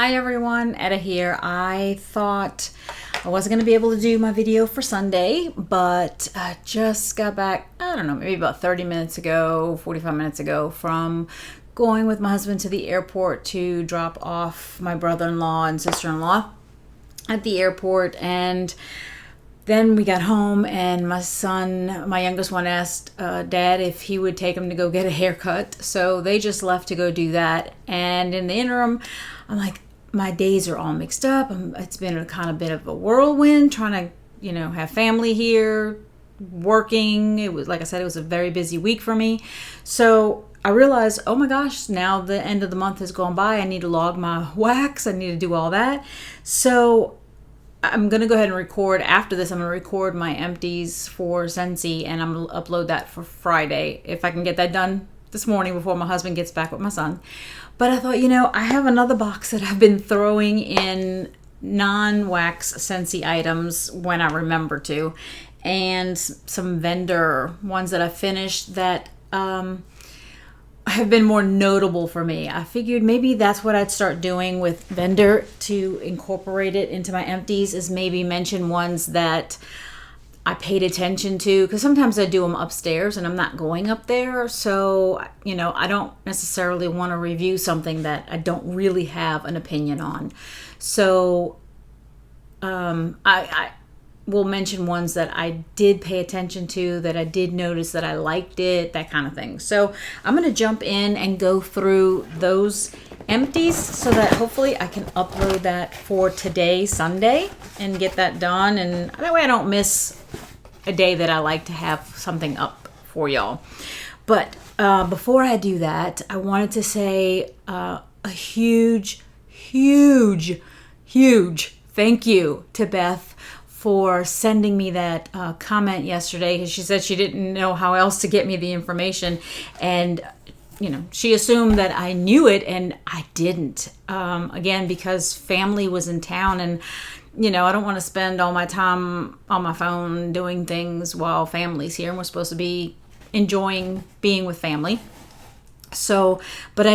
Hi everyone, Etta here. I thought I wasn't going to be able to do my video for Sunday, but I just got back, I don't know, maybe about 30 minutes ago, 45 minutes ago from going with my husband to the airport to drop off my brother-in-law and sister-in-law at the airport. And then we got home and my son, my youngest one, asked Dad if he would take him to go get a haircut. So they just left to go do that. And in the interim, I'm like, my days are all mixed up. It's been a kind of bit of a whirlwind trying to, have family here, working. It was, like I said, it was a very busy week for me. So I realized, oh my gosh, now the end of the month has gone by. I need to log my wax. I need to do all that. So I'm going to go ahead and record after this. I'm going to record my empties for Scentsy and I'm going to upload that for Friday. If I can get that done this morning before my husband gets back with my son. But I thought, I have another box that I've been throwing in non-wax Scentsy items when I remember to. And some vendor ones that I finished that have been more notable for me. I figured maybe that's what I'd start doing with vendor to incorporate it into my empties, is maybe mention ones that I paid attention to, because sometimes I do them upstairs and I'm not going up there. So, I don't necessarily want to review something that I don't really have an opinion on. So I will mention ones that I did pay attention to, that I did notice that I liked it, that kind of thing. So I'm going to jump in and go through those empties so that hopefully I can upload that for today, Sunday, and get that done. And that way I don't miss a day that I like to have something up for y'all. But before I do that, I wanted to say a huge thank you to Beth for sending me that comment yesterday, because she said she didn't know how else to get me the information. And she assumed that I knew it, and I didn't. Again, because family was in town, and I don't want to spend all my time on my phone doing things while family's here, and we're supposed to be enjoying being with family. So, but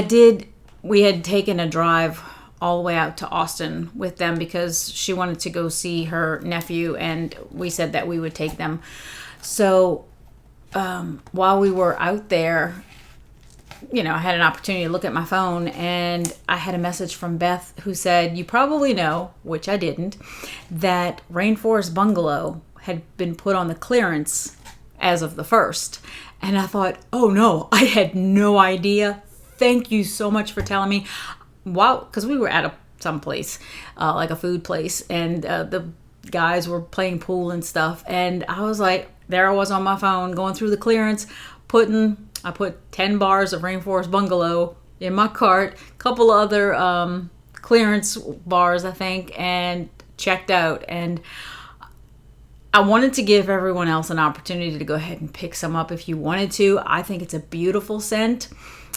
we had taken a drive all the way out to Austin with them because she wanted to go see her nephew, and we said that we would take them. So while we were out there, I had an opportunity to look at my phone, and I had a message from Beth who said, you probably know, which I didn't, that Rainforest Bungalow had been put on the clearance as of the 1st. And I thought, oh no, I had no idea. Thank you so much for telling me. Wow, because we were at some place, like a food place, and the guys were playing pool and stuff. And I was like, there I was on my phone going through the clearance, I put 10 bars of Rainforest Bungalow in my cart, a couple other clearance bars, I think, and checked out. And I wanted to give everyone else an opportunity to go ahead and pick some up if you wanted to. I think it's a beautiful scent.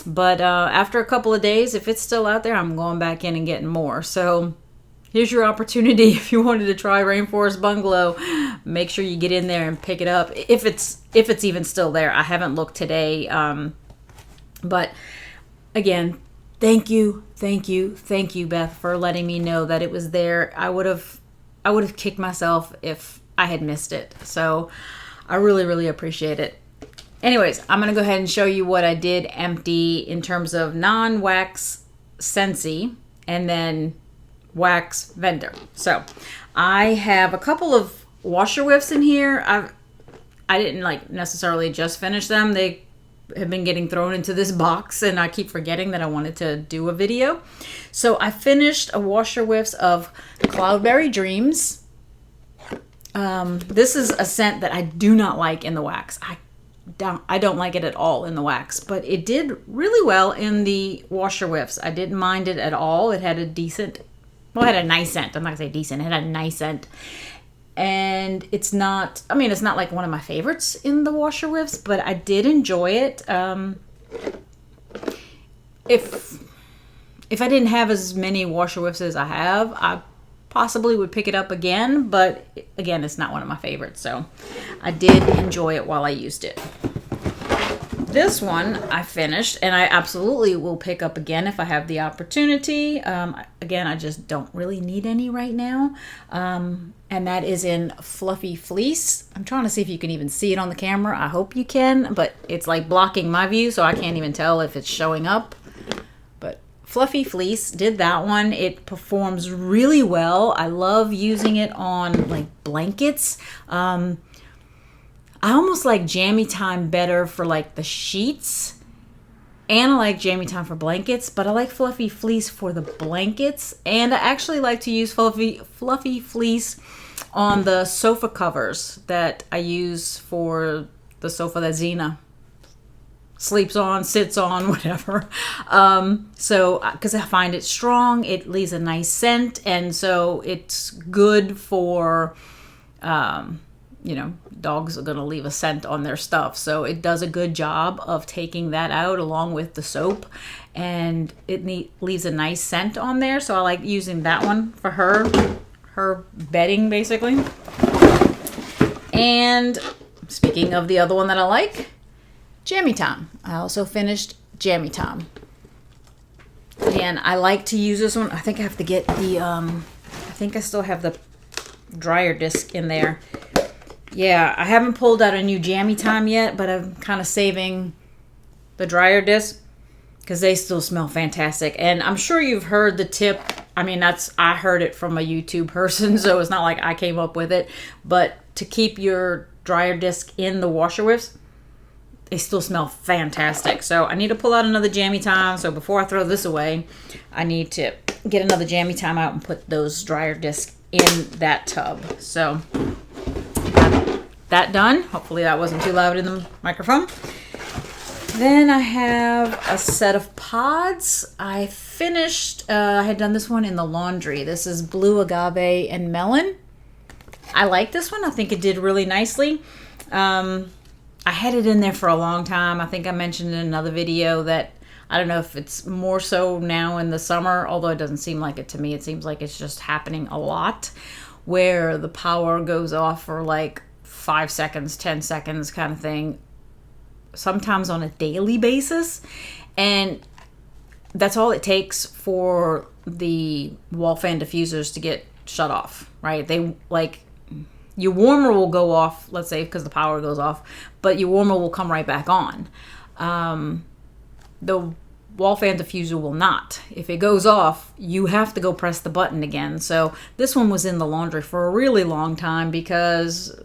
But after a couple of days, if it's still out there, I'm going back in and getting more. So here's your opportunity. If you wanted to try Rainforest Bungalow, make sure you get in there and pick it up. If it's even still there. I haven't looked today. But again, thank you, Beth, for letting me know that it was there. I would have kicked myself if I had missed it. So I really appreciate it. Anyways, I'm going to go ahead and show you what I did empty in terms of non-wax Scentsy and then wax vendor. So I have a couple of washer whiffs in here. I didn't necessarily just finish them. They have been getting thrown into this box, and I keep forgetting that I wanted to do a video. So I finished a washer whiffs of Cloudberry Dreams. This is a scent that I do not like in the wax. I don't like it at all in the wax, but it did really well in the washer whiffs. I didn't mind it at all. It had a nice scent. I'm not gonna say decent. It had a nice scent. And it's not like one of my favorites in the washer whiffs, but I did enjoy it. If I didn't have as many washer whiffs as I have, I possibly would pick it up again, but again, it's not one of my favorites. So I did enjoy it while I used it. this one I finished, and I absolutely will pick up again if I have the opportunity. Again, I just don't really need any right now. And that is in Fluffy Fleece. I'm trying to see if you can even see it on the camera. I hope you can, but it's like blocking my view, so I can't even tell if it's showing up. But Fluffy Fleece, did that one. It performs really well. I love using it on like blankets. I almost like Jammy Time better for like the sheets, and I like Jammy Time for blankets, but I like Fluffy Fleece for the blankets, and I actually like to use Fluffy Fleece on the sofa covers that I use for the sofa that Xena sleeps on, sits on, whatever. So, because I find it strong, it leaves a nice scent, and so it's good for, dogs are going to leave a scent on their stuff. So it does a good job of taking that out along with the soap, and it leaves a nice scent on there. So I like using that one for her bedding, basically. And speaking of the other one that I like, Jammy Time. I also finished Jammy Time. And I like to use this one. I think I have to get the, I think I still have the dryer disc in there. Yeah, I haven't pulled out a new Jammy Time yet, but I'm kind of saving the dryer disc because they still smell fantastic. And I'm sure you've heard the tip. I mean, I heard it from a YouTube person, so it's not like I came up with it. But to keep your dryer disc in the washer whiffs, they still smell fantastic. So I need to pull out another Jammy Time. So before I throw this away, I need to get another Jammy Time out and put those dryer discs in that tub. So that done. Hopefully that wasn't too loud in the microphone. Then I have a set of pods. I finished, I had done this one in the laundry. This is blue agave and melon. I like this one. I think it did really nicely. I had it in there for a long time. I think I mentioned in another video that I don't know if it's more so now in the summer, although it doesn't seem like it to me. It seems like it's just happening a lot where the power goes off for like 5 seconds, 10 seconds kind of thing, sometimes on a daily basis. And that's all it takes for the wall fan diffusers to get shut off, right? They like, your warmer will go off, let's say, because the power goes off, but your warmer will come right back on. The wall fan diffuser will not. If it goes off, you have to go press the button again. So this one was in the laundry for a really long time because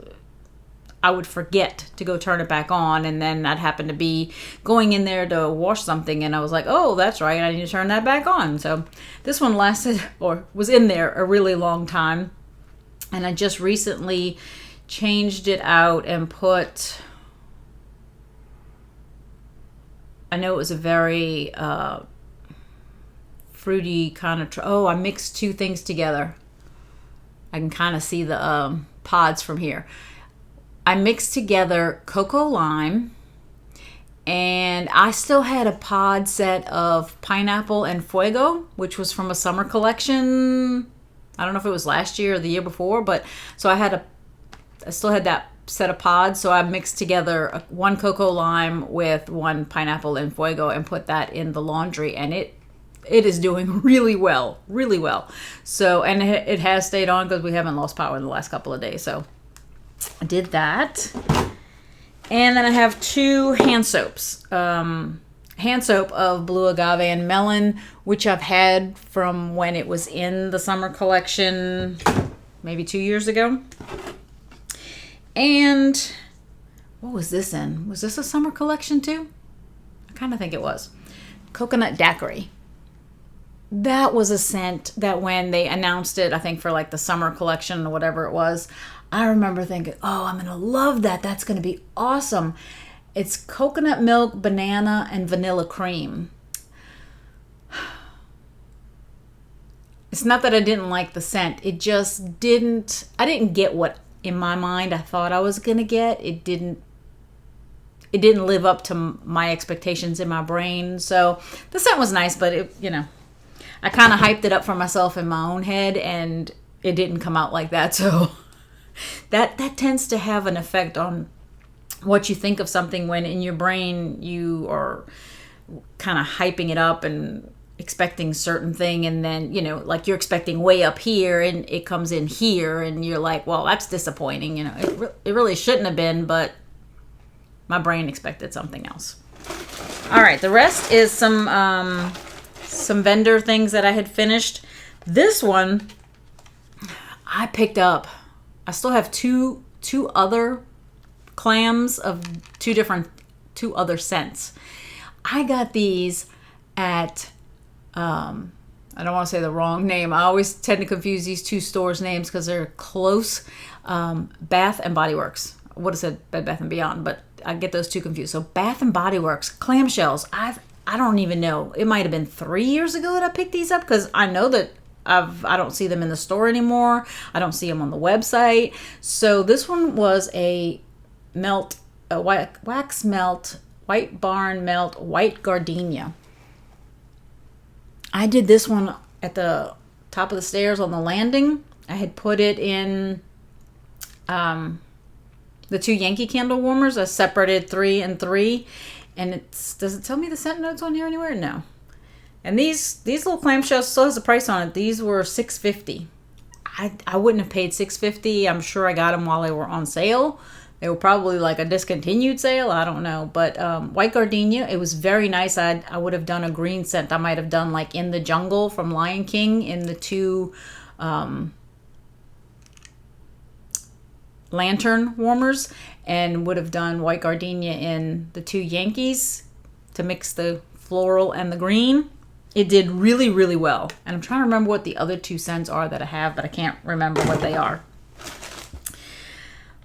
I would forget to go turn it back on, and then I'd happen to be going in there to wash something, and I was like, oh, that's right, I need to turn that back on. So this one lasted, or was in there a really long time, and I just recently changed it out and put, I know it was a very fruity kind of, I mixed two things together. I can kind of see the pods from here. I mixed together cocoa lime, and I still had a pod set of pineapple and fuego, which was from a summer collection. I don't know if it was last year or the year before, but so I still had that set of pods. So I mixed together one cocoa lime with one pineapple and fuego and put that in the laundry, and it is doing really well, really well. So, and it has stayed on because we haven't lost power in the last couple of days. So I did that. And then I have two hand soaps. Hand soap of blue agave and melon, which I've had from when it was in the summer collection, maybe 2 years ago. And what was this in? Was this a summer collection too? I kind of think it was. Coconut Daiquiri. That was a scent that when they announced it, I think for like the summer collection or whatever it was, I remember thinking, oh, I'm going to love that. That's going to be awesome. It's coconut milk, banana, and vanilla cream. It's not that I didn't like the scent. It just I didn't get what in my mind I thought I was going to get. It didn't live up to my expectations in my brain. So the scent was nice, but I kind of hyped it up for myself in my own head, and it didn't come out like that. So that tends to have an effect on what you think of something when in your brain you are kind of hyping it up and expecting certain thing, and then, you know, like you're expecting way up here and it comes in here and you're like, well, that's disappointing. You know, it really shouldn't have been, but my brain expected something else. All right, the rest is some vendor things that I had finished. This one I picked up. I still have two other clams of two other scents. I got these at I don't want to say the wrong name. I always tend to confuse these two stores' names because they're close. Bath and Body Works. I would have said Bed Bath and Beyond, but I get those two confused. So Bath and Body Works clamshells. I don't even know. It might have been 3 years ago that I picked these up, because I know that I don't see them in the store anymore. I don't see them on the website. So this one was a wax melt, white barn melt, white gardenia. I did this one at the top of the stairs on the landing. I had put it in the 2 Yankee candle warmers. I separated 3 and 3. And does it tell me the scent notes on here anywhere? No. And these little clamshells still has a price on it. These were $6.50. I wouldn't have paid $6.50. I'm sure I got them while they were on sale. They were probably like a discontinued sale. I don't know. But white gardenia, it was very nice. I would have done a green scent. I might have done like In the Jungle from Lion King in the 2 lantern warmers, and would have done white gardenia in the 2 Yankees to mix the floral and the green. It did really, really well. And I'm trying to remember what the other 2 scents are that I have, but I can't remember what they are.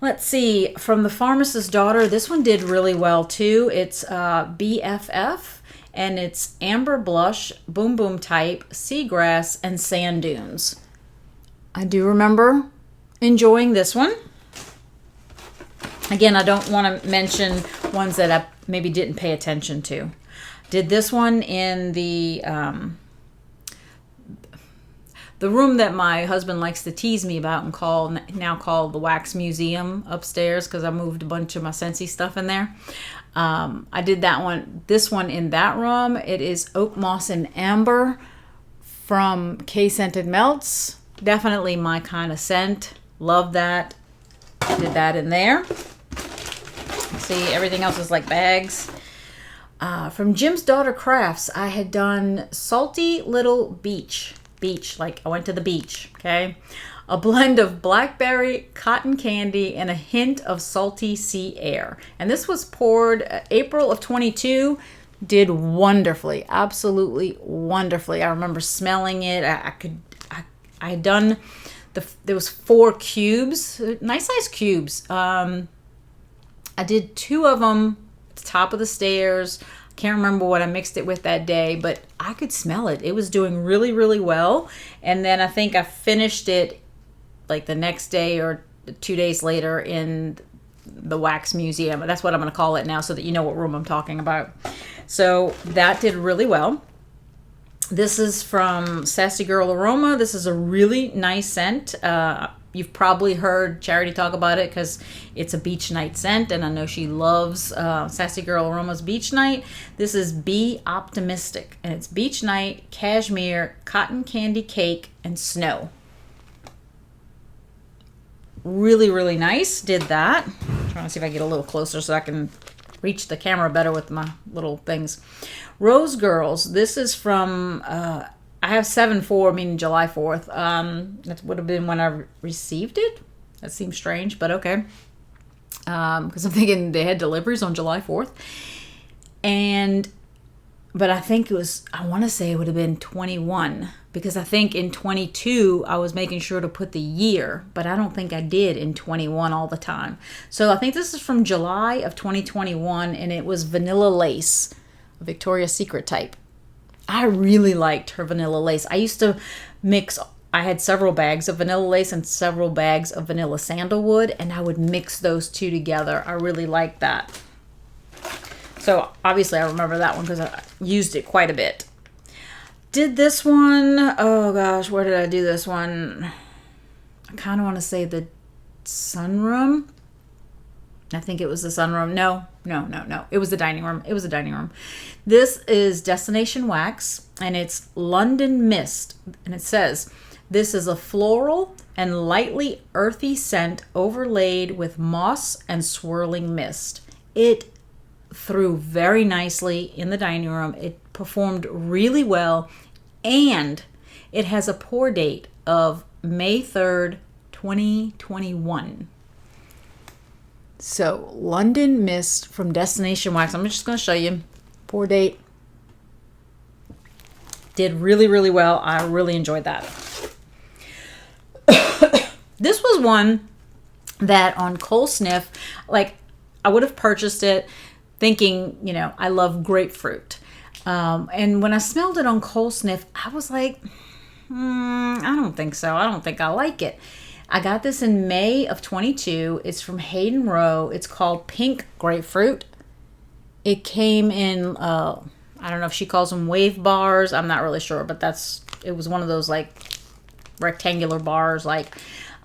Let's see. From The Pharmacist's Daughter, this one did really well too. It's BFF, and it's Amber Blush, Boom Boom Type, Seagrass, and Sand Dunes. I do remember enjoying this one. Again, I don't want to mention ones that I maybe didn't pay attention to. Did this one in the room that my husband likes to tease me about and now called the Wax Museum upstairs, because I moved a bunch of my Scentsy stuff in there. I did this one in that room. It is Oak Moss and Amber from K Scented Melts. Definitely my kind of scent. Love that. Did that in there. See, everything else is like bags. From Jim's Daughter Crafts, I had done Salty Little Beach, like I went to the beach, okay? A blend of blackberry, cotton candy, and a hint of salty sea air. And this was poured April of 22. Did wonderfully, absolutely wonderfully. I remember smelling it. I had done there was 4 cubes, nice size cubes. I did 2 of them at the top of the stairs. Can't remember what I mixed it with that day, but I could smell it. It was doing really, really well. And then I think I finished it like the next day or 2 days later in the Wax Museum. That's what I'm going to call it now, so that you know what room I'm talking about. So that did really well. This is from Sassy Girl Aroma. This is a really nice scent. You've probably heard Charity talk about it because it's a beach night scent, and I know she loves Sassy Girl Aroma's Beach Night. This is Be Optimistic, and it's Beach Night, Cashmere, Cotton Candy Cake, and Snow. Really, really nice. Did that. I'm trying to see if I get a little closer so I can reach the camera better with my little things. Rose Girls. This is from... I have 7/4, meaning July 4th. That would have been when I received it. That seems strange, but okay. Because I'm thinking they had deliveries on July 4th. But I think I want to say it would have been 21. Because I think in 22, I was making sure to put the year. But I don't think I did in 21 all the time. So I think this is from July of 2021. And it was Vanilla Lace, a Victoria's Secret type. I really liked her vanilla lace. I used to I had several bags of vanilla lace and several bags of vanilla sandalwood, and I would mix those 2 together. I really liked that. So obviously I remember that one because I used it quite a bit. Did this one, oh gosh, where did I do this one? I kind of want to say the Sunroom. I think it was the sunroom. No. It was the dining room. It was the dining room. This is Destination Wax, and it's London Mist. And it says, this is a floral and lightly earthy scent overlaid with moss and swirling mist. It threw very nicely in the dining room. It performed really well, and it has a pour date of May 3rd, 2021. So, London Mist from Destination Wax. I'm just going to show you. Pour date. Did really, really well. I really enjoyed that. This was one that on Cold Sniff, like, I would have purchased it thinking, you know, I love grapefruit. And when I smelled it on Cold Sniff, I was like, I don't think so. I don't think I like it. I got this in May of 22. It's from Hayden Row. It's called Pink Grapefruit. It came in, I don't know if she calls them wave bars. I'm not really sure, but it was one of those like rectangular bars. Like,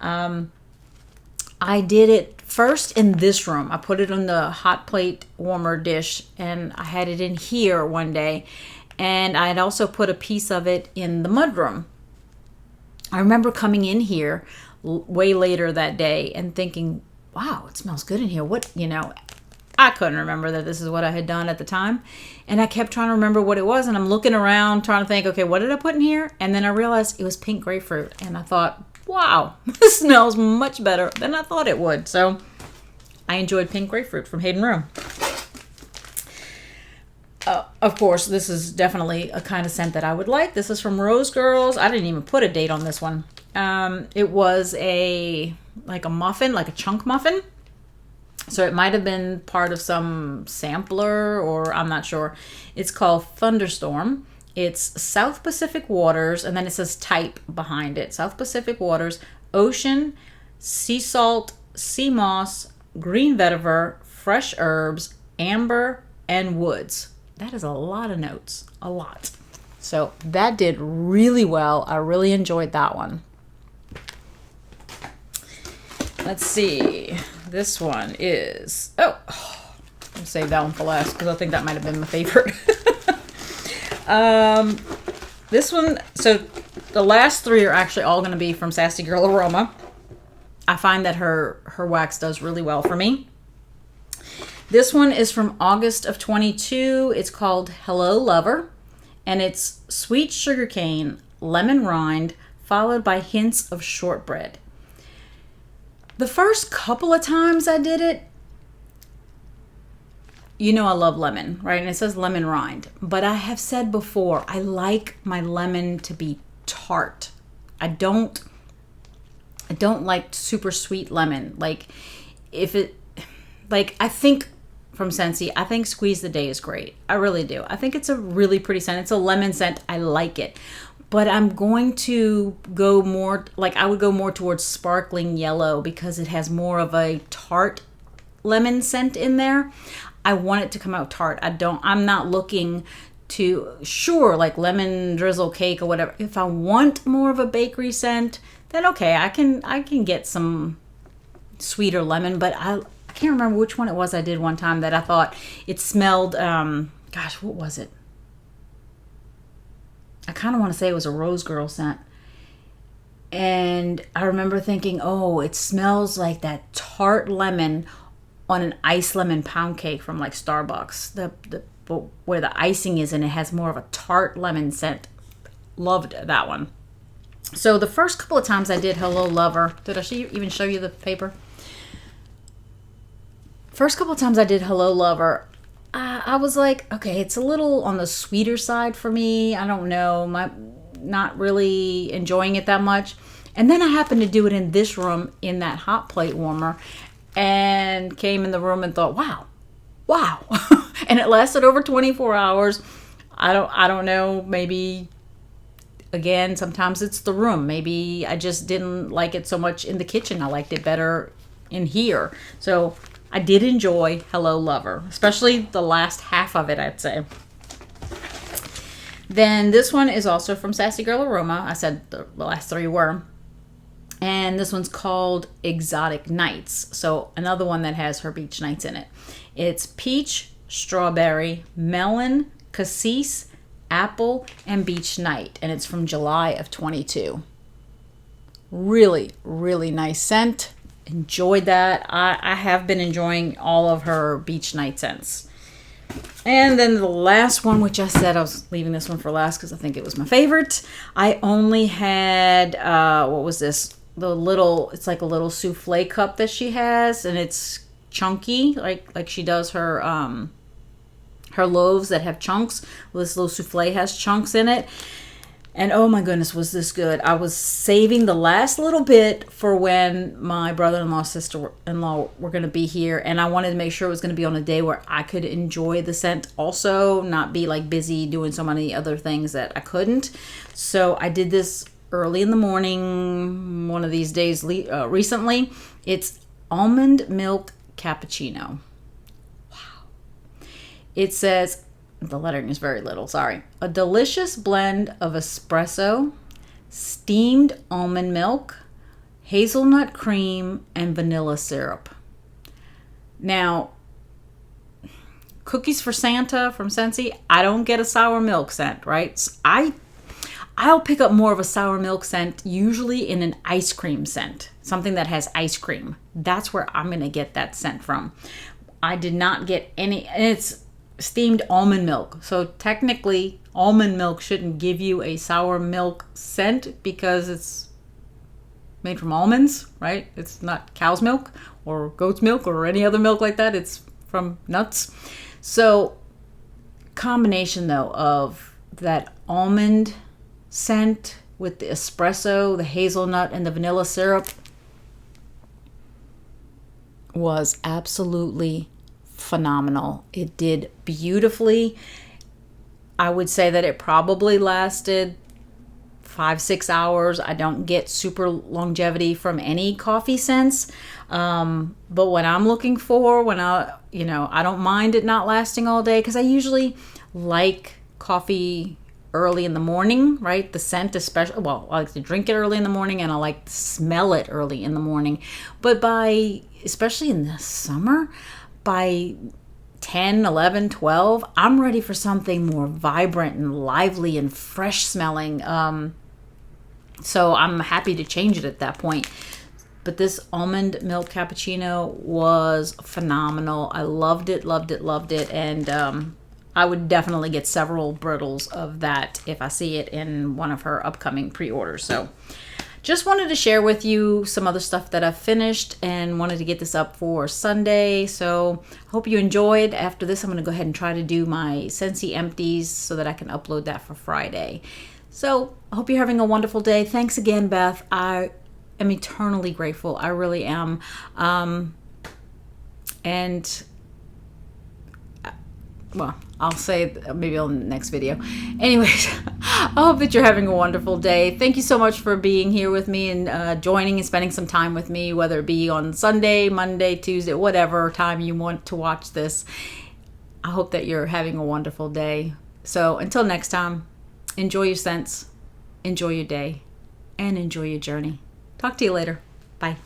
I did it first in this room. I put it on the hot plate warmer dish, and I had it in here one day. And I had also put a piece of it in the mudroom. I remember coming in here way later that day and thinking, wow, it smells good in here. What, you know, I couldn't remember that this is what I had done at the time. And I kept trying to remember what it was. And I'm looking around trying to think, okay, what did I put in here? And then I realized it was pink grapefruit. And I thought, wow, this smells much better than I thought it would. So I enjoyed pink grapefruit from Hayden Row. Of course, this is definitely a kind of scent that I would like. This is from Rose Girls. I didn't even put a date on this one. It was like a muffin, like a chunk muffin. So it might have been part of some sampler, or I'm not sure. It's called Thunderstorm. It's South Pacific Waters, and then it says type behind it. South Pacific Waters, ocean, sea salt, sea moss, green vetiver, fresh herbs, amber, and woods. That is a lot of notes. A lot. So that did really well. I really enjoyed that one. Let's see. This one is... I'll save that one for last because I think that might have been my favorite. This one... So the last three are actually all going to be from Sassy Girl Aroma. I find that her wax does really well for me. This one is from August of 22. It's called Hello Lover. And it's sweet sugarcane, lemon rind, followed by hints of shortbread. The first couple of times I did it, you know I love lemon, right? And it says lemon rind. But I have said before, I like my lemon to be tart. I don't like super sweet lemon. Like, I think from Scentsy, I think Squeeze the Day is great. I really do. I think it's a really pretty scent. It's a lemon scent. I like it. But I'm going to go more, like I would go more towards sparkling yellow because it has more of a tart lemon scent in there. I want it to come out tart. I'm not looking to, sure, like lemon drizzle cake or whatever. If I want more of a bakery scent, then okay, I can get some sweeter lemon, but I can't remember which one it was I did one time that I thought it smelled, gosh, what was it? I kind of want to say it was a Rose Girl scent. And I remember thinking, oh, it smells like that tart lemon on an iced lemon pound cake from like Starbucks. Where the icing is and it has more of a tart lemon scent. Loved that one. So the first couple of times I did Hello Lover, did I even show you the paper? First couple of times I did Hello Lover, I was like, okay, it's a little on the sweeter side for me. I don't know, not really enjoying it that much. And then I happened to do it in this room in that hot plate warmer and came in the room and thought, wow. And it lasted over 24 hours. I don't know, maybe, again, sometimes it's the room. Maybe I just didn't like it so much in the kitchen. I liked it better in here. So I did enjoy Hello Lover, especially the last half of it, I'd say. Then this one is also from Sassy Girl Aroma. I said the last three were. And this one's called Exotic Nights. So another one that has her beach nights in it. It's peach, strawberry, melon, cassis, apple, and beach night. And it's from July of 22. Really, really nice scent. Enjoyed that. I have been enjoying all of her beach night scents. And then the last one, which I said I was leaving this one for last because I think it was my favorite. I only had, what was this? It's like a little souffle cup that she has, and it's chunky, like she does her loaves that have chunks. Well, this little souffle has chunks in it. And oh my goodness, was this good. I was saving the last little bit for when my brother-in-law, sister-in-law were going to be here. And I wanted to make sure it was going to be on a day where I could enjoy the scent also, not be like busy doing so many other things that I couldn't. So I did this early in the morning, one of these days recently. It's almond milk cappuccino. Wow. It says, the lettering is very little, sorry. A delicious blend of espresso, steamed almond milk, hazelnut cream, and vanilla syrup. Now, Cookies for Santa from Scentsy, I don't get a sour milk scent, right? So I'll pick up more of a sour milk scent, usually in an ice cream scent, something that has ice cream. That's where I'm going to get that scent from. I did not get any, and it's steamed almond milk. So technically, almond milk shouldn't give you a sour milk scent because it's made from almonds, right? It's not cow's milk or goat's milk or any other milk like that. It's from nuts. So combination though of that almond scent with the espresso, the hazelnut, and the vanilla syrup was absolutely phenomenal. It did beautifully. I would say that it probably lasted 5-6 hours. I don't get super longevity from any coffee scents. But what I'm looking for, I don't mind it not lasting all day because I usually like coffee early in the morning, right? The scent especially, well, I like to drink it early in the morning and I like to smell it early in the morning. But especially in the summer, by 10, 11, 12, I'm ready for something more vibrant and lively and fresh smelling. So I'm happy to change it at that point. But this almond milk cappuccino was phenomenal. I loved it, loved it, loved it. And I would definitely get several brittles of that if I see it in one of her upcoming pre-orders. So just wanted to share with you some other stuff that I've finished and wanted to get this up for Sunday. So hope you enjoyed. After this, I'm going to go ahead and try to do my Scentsy Empties so that I can upload that for Friday. So I hope you're having a wonderful day. Thanks again, Beth. I am eternally grateful. I really am. Well, I'll say maybe on the next video. Anyways, I hope that you're having a wonderful day. Thank you so much for being here with me and joining and spending some time with me, whether it be on Sunday, Monday, Tuesday, whatever time you want to watch this. I hope that you're having a wonderful day. So until next time, enjoy your scents, enjoy your day, and enjoy your journey. Talk to you later. Bye.